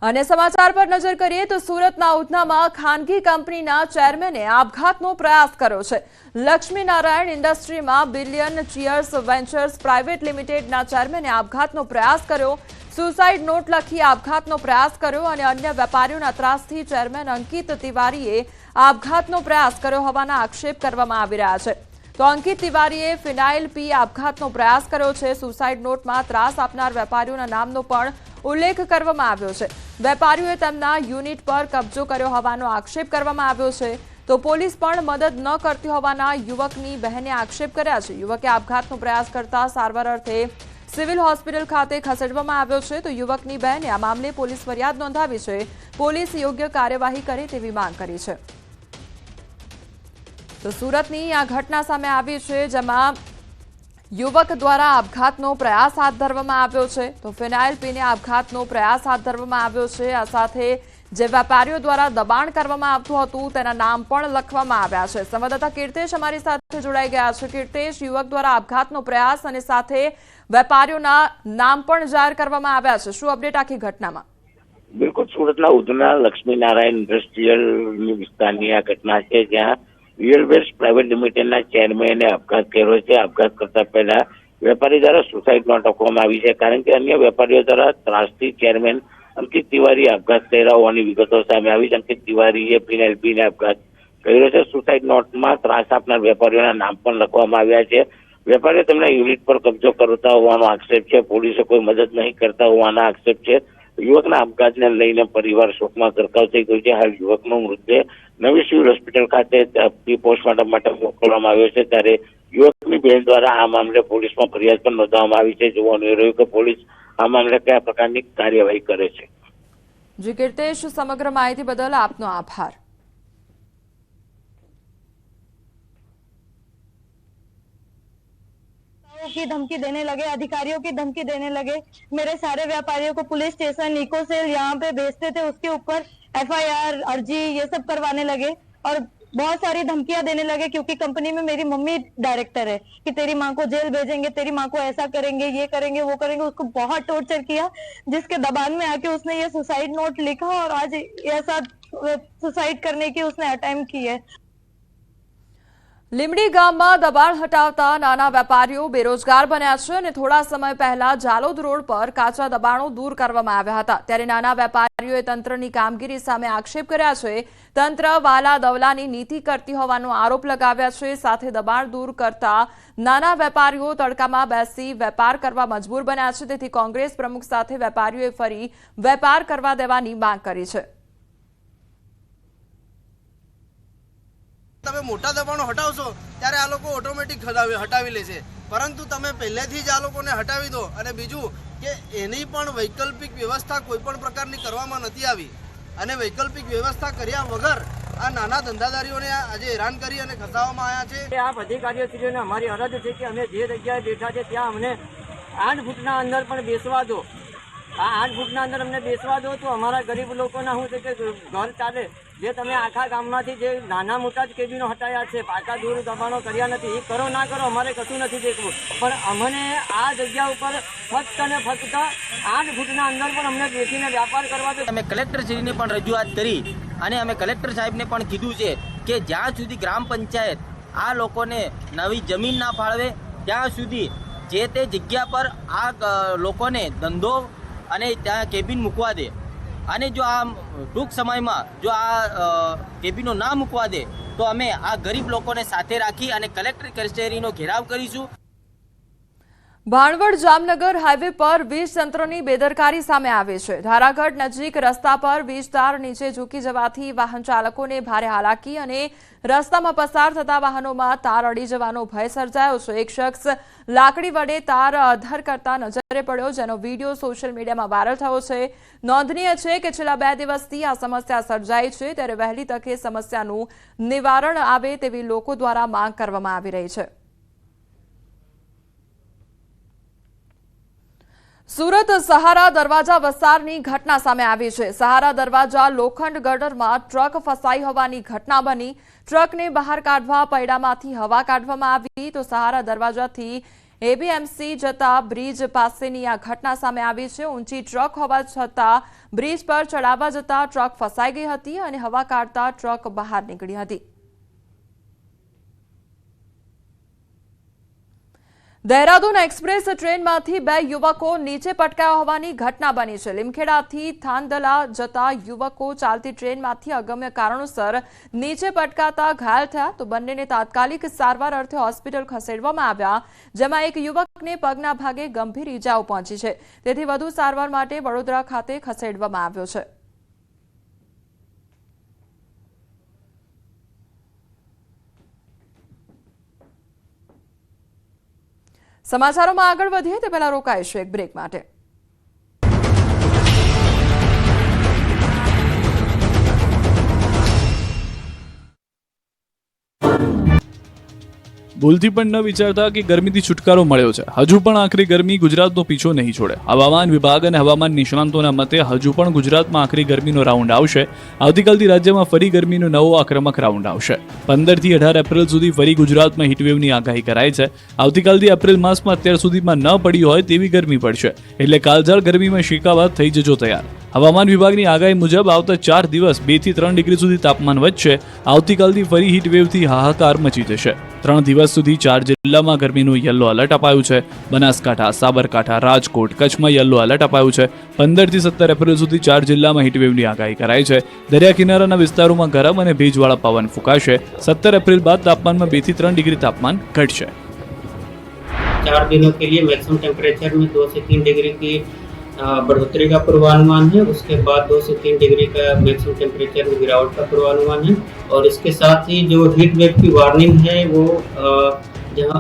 અને સમાચાર પર નજર કરીએ તો સુરતના ઉધનામાં ખાનગી કંપનીના ચેરમેને આપઘાતનો પ્રયાસ કર્યો છે। લક્ષ્મીનારાયણ ઇન્ડસ્ટ્રીમાં બિલિયન ચીયર્સ વેન્ચર્સ પ્રાઇવેટ લિમિટેડના ચેરમેને આપઘાતનો પ્રયાસ કર્યો। સુસાઇડ નોટ લખી આપઘાતનો પ્રયાસ કર્યો અને અન્ય વેપારીઓના ત્રાસથી ચેરમેન અંકિત તિવારીએ આપઘાતનો પ્રયાસ કર્યો હોવાના આક્ષેપ કરવામાં આવી રહ્યા છે। તો અંકિત તિવારીએ ફિનાઇલ પી આપઘાતનો પ્રયાસ કર્યો છે। સુસાઇડ નોટમાં ત્રાસ આપનાર વેપારીઓના નામનો પણ ઉલ્લેખ કરવામાં આવ્યો છે। વેપારીઓએ તેમના યુનિટ પર કબજો કર્યો હોવાનો આક્ષેપ કરવામાં આવ્યો છે। તો પોલીસ પણ મદદ ન કરતી હોવાના યુવકની બહેને આક્ષેપ કર્યા છે। યુવકે આપઘાતનો પ્રયાસ કરતા સારવાર અર્થે સિવિલ હોસ્પિટલ ખાતે ખસેડવામાં આવ્યો છે। તો યુવકની બહેને આ મામલે પોલીસ ફરિયાદ નોંધાવી છે। પોલીસ યોગ્ય કાર્યવાહી કરે તેવી માંગ કરી છે। તો સુરતની આ ઘટના સામે આવી છે, જેમાં યુવક દ્વારા આપઘાતનો પ્રયાસ હાથ ધરવામાં આવ્યો છે। તો ફિનાઇલ પીને આપઘાતનો પ્રયાસ હાથ ધરવામાં આવ્યો છે। આ સાથે જે વેપારીઓ દ્વારા દબાણ કરવામાં આવતું હતું તેના નામ પણ લખવામાં આવ્યા છે। સંવાદદાતા કીર્તેશ અમારી સાથે જોડાઈ ગયા છે। કીર્તેશ, યુવક દ્વારા આપઘાતનો પ્રયાસ અને સાથે વેપારીઓના નામ પણ જાહેર કરવામાં આવ્યા છે, શું અપડેટ આખી ઘટનામાં? બિલકુલ, સુરતના ઉધના લક્ષ્મીનારાયણ ઇન્ડસ્ટ્રીયલ વિસ્તારની આ ઘટના છે, જ્યાં રિયલવેઝ પ્રાઇવેટ લિમિટેડના ચેરમેને આપઘાત કર્યો છે। આપઘાત કરતા પહેલા વેપારી દ્વારા સુસાઇડ નોટ લખવામાં આવી છે, કારણ કે અન્ય વેપારીઓ દ્વારા ત્રાસથી ચેરમેન અંકિત તિવારીએ આપઘાત કર્યા હોવાની વિગતો સામે આવી છે। અંકિત તિવારીએ ફિનાઇલ પીને આપઘાત કર્યો છે। સુસાઇડ નોટમાં ત્રાસ આપનાર વેપારીઓના નામ પણ લખવામાં આવ્યા છે। વેપારીઓ તેમના યુનિટ પર કબજો કરતા હોવાનો આક્ષેપ છે। પોલીસે કોઈ મદદ નહીં કરતા હોવાના આક્ષેપ છે। યુવકના આપઘાતને લઈને પરિવાર શોકમાં ગરકાવ થઈ ગયો છે। હાલ યુવકનો મૃતદેહ નવી સિવિલ હોસ્પિટલ ખાતે પોસ્ટમોર્ટમ માટે મોકલવામાં આવ્યો છે, ત્યારે યુવકની બહેન દ્વારા આ મામલે પોલીસમાં ફરિયાદ પણ નોંધવામાં આવી છે। જોવાનું રહ્યું કે પોલીસ આ મામલે કયા પ્રકારની કાર્યવાહી કરે છે। જી કીર્તેશ, સમગ્ર માહિતી બદલ આપનો આભાર। की धमकी देने लगे, अधिकारियों की धमकी देने लगे। मेरे सारे व्यापारियों को पुलिस स्टेशन इको सेल यहाँ पे भेजते थे, उसके ऊपर FIR अर्जी ये सब करवाने लगे और बहुत सारी धमकियां देने लगे, क्योंकि कंपनी में मेरी मम्मी डायरेक्टर है कि तेरी माँ को जेल भेजेंगे, तेरी माँ को ऐसा करेंगे, ये करेंगे, वो करेंगे। उसको बहुत टॉर्चर किया, जिसके दबान में आके उसने ये सुसाइड नोट लिखा और आज ऐसा सुसाइड करने की उसने अटेम्प्ट की है। લીમડી ગામમાં દબાણ હટાવતા નાના વેપારીઓ બેરોજગાર બન્યા છે અને થોડા સમય પહેલા જાલોદ રોડ પર કાચા દબાણો દૂર કરવામાં આવ્યા હતા, ત્યારે નાના વેપારીઓએ તંત્રની કામગીરી સામે આક્ષેપ કર્યા છે। તંત્ર વાલા દવલાની નીતિ કરતી હોવાનો આરોપ લગાવ્યા છે। સાથે દબાણ દૂર કરતા નાના વેપારીઓ તડકામાં બેસી વેપાર કરવા મજબૂર બન્યા છે, તેથી કોંગ્રેસ પ્રમુખ સાથે વેપારીઓએ ફરી વેપાર કરવા દેવાની માંગ કરી છે। તમે મોટા દબાણો હટાવશો ત્યારે આ લોકો ઓટોમેટિક હટાવી લેશે, પરંતુ તમે પહેલેથી જ આ લોકોને હટાવી દો। અને બીજું કે એની પણ વૈકલ્પિક વ્યવસ્થા કોઈ પણ પ્રકારની કરવામાં નથી આવી, અને વૈકલ્પિક વ્યવસ્થા કર્યા વગર આ નાના ધંધાદારીઓને આજે હેરાન કરી અને ખસાવવામાં આવ્યા છે। આ અધિકારીઓશ્રીઓને અમારી અરજ છે કે અમે જે જગ્યાએ બેઠા છે ત્યાં અમને 8 ફૂટના અંદર પણ બેસવા દો। આ 8 ફૂટના અંદર અમને બેસવા દો તો અમારા ગરીબ લોકોના શું છે કે ઘર ચાલે। જે તમે આખા ગામમાંથી જે નાના મોટા જ કેબિનો હટાયા છે, પાકા દૂર દબાણો કર્યા નથી, એ કરો ના કરો અમારે કશું નથી દેખવું, પણ અમને આ જગ્યા ઉપર ફક્ત અને ફક્ત 8 ફૂટના અંદર પણ અમને બેસીને વ્યાપાર કરવા દો। અમે કલેક્ટરશ્રીને પણ રજૂઆત કરી અને અમે કલેક્ટર સાહેબને પણ કીધું છે કે જ્યાં સુધી ગ્રામ પંચાયત આ લોકોને નવી જમીન ના ફાળવે ત્યાં સુધી જે તે જગ્યા પર આ લોકોને ધંધો અને ત્યાં કેબિન મૂકવા દે, અને જો આ ટૂંક સમયમાં જો આ કેબિનો ના મૂકવા દે તો અમે આ ગરીબ લોકોને સાથે રાખી અને કલેક્ટર કચેરીનો ઘેરાવ કરીશું। ભાણવડ જામનગર હાઈવે પર વીજ તંત્રની બેદરકારી સામે આવી છે। ધારાગઢ નજીક રસ્તા પર વીજ તાર નીચે ઝૂકી જવાથી વાહન ચાલકોને ભારે હાલાકી અને રસ્તામાં પસાર થતા વાહનોમાં તાર અડી જવાનો ભય સર્જાયો છે। એક શખ્સ લાકડી વડે તાર અધર કરતા નજરે પડ્યો, જેનો વિડીયો સોશિયલ મીડિયામાં વાયરલ થયો છે। નોંધનીય છે કે છેલ્લા 2 દિવસથી આ સમસ્યા સર્જાઈ છે, ત્યારે વહેલી તકે સમસ્યાનું નિવારણ આવે તેવી લોકો દ્વારા માંગ કરવામાં આવી રહી છે। સુરત સહારા દરવાજા વિસ્તારની ઘટના સામે આવી છે। સહારા દરવાજા લોખંડ ગટરમાં ટ્રક ફસાઈ હોવાની ઘટના બની। ટ્રકને બહાર કાઢવા પૈડામાંથી હવા કાઢવામાં આવી તો સહારા દરવાજાથી એબીએમસી જતા બ્રિજ પાસેની આ ઘટના સામે આવી છે। ઊંચી ટ્રક હોવા છતાં બ્રિજ પર ચડાવવા જતા ટ્રક ફસાઈ ગઈ હતી અને હવા કાઢતા ટ્રક બહાર નીકળી હતી। देहरादून एक्सप्रेस ट्रेनमांथी बे युवको नीचे पटकाया होवानी घटना बनी है। લીમખેડાથી થાનદલા जता युवको चालती ट्रेनमांथी अगम्य कारणोसर नीचे पटकाता घायल थया तो बंनेने तात्कालिक सारवार अर्थे होस्पिटल खसेडवामां आव्या, जेमां एक युवकने पगना भागे गंभीर ईजाओ पहोंची छे, तेथी વધુ सारवार माटे वडोदरा खाते खसेडवामां આવ્યો છે। समाचारों में आगळ वधीए ते पहेला रोकाईशुं एक ब्रेक माटे। ભૂલથી પણ ન વિચારતા કે ગરમીથી છુટકારો મળ્યો છે। હજુ પણ આખરી ગરમી ગુજરાતનો પીછો નહીં છોડે। હવામાન વિભાગ અને હવામાન નિષ્ણાંતોના મતે હજુ પણ ગુજરાતમાં આખરી ગરમીનો રાઉન્ડ આવશે। આવતીકાલથી રાજ્યમાં ફરી ગરમીનો નવો આક્રમક રાઉન્ડ આવશે। 15 થી 18 એપ્રિલ સુધી ફરી ગુજરાતમાં હીટવેવની આગાહી કરાઈ છે। આવતીકાલથી એપ્રિલ માસમાં અત્યાર સુધીમાં ન પડી હોય તેવી ગરમી પડશે, એટલે કાળઝાળ ગરમીમાં શેકાવા થઈ જજો તૈયાર। હવામાન વિભાગની આગાહી મુજબ આવતા 4 દિવસ 2 થી 3 ડિગ્રી સુધી તાપમાન વધશે। આવતીકાલથી ફરી હીટવેવથી હાહાકાર મચી જશે। 3 દિવસ સુધી 4 જિલ્લામાં ગરમીનું યલો એલર્ટ અપાયું છે। બનાસકાંઠા, સાબરકાંઠા, રાજકોટ, કચ્છમાં યલો એલર્ટ અપાયું છે। 15 થી 17 એપ્રિલ સુધી 4 જિલ્લામાં હીટવેવની આગાહી કરાઈ છે। દરિયા કિનારાના વિસ્તારોમાં ગરમ અને ભેજવાળા પવન ફૂંકાશે। 17 एप्रिल बाद तापमान में 2 થી 3 डिग्री तापमान घटશે। 4 दिनों के लिए मैक्सिमम टेम्परेचर में 2 से 3 डिग्री की बढ़ोतरी का पूर्वानुमान है। उसके बाद 2 से 3 डिग्री का मैक्सिमम टेम्परेचर में गिरावट का पूर्वानुमान है। और इसके साथ ही जो हीट वेव की वार्निंग है वो जहाँ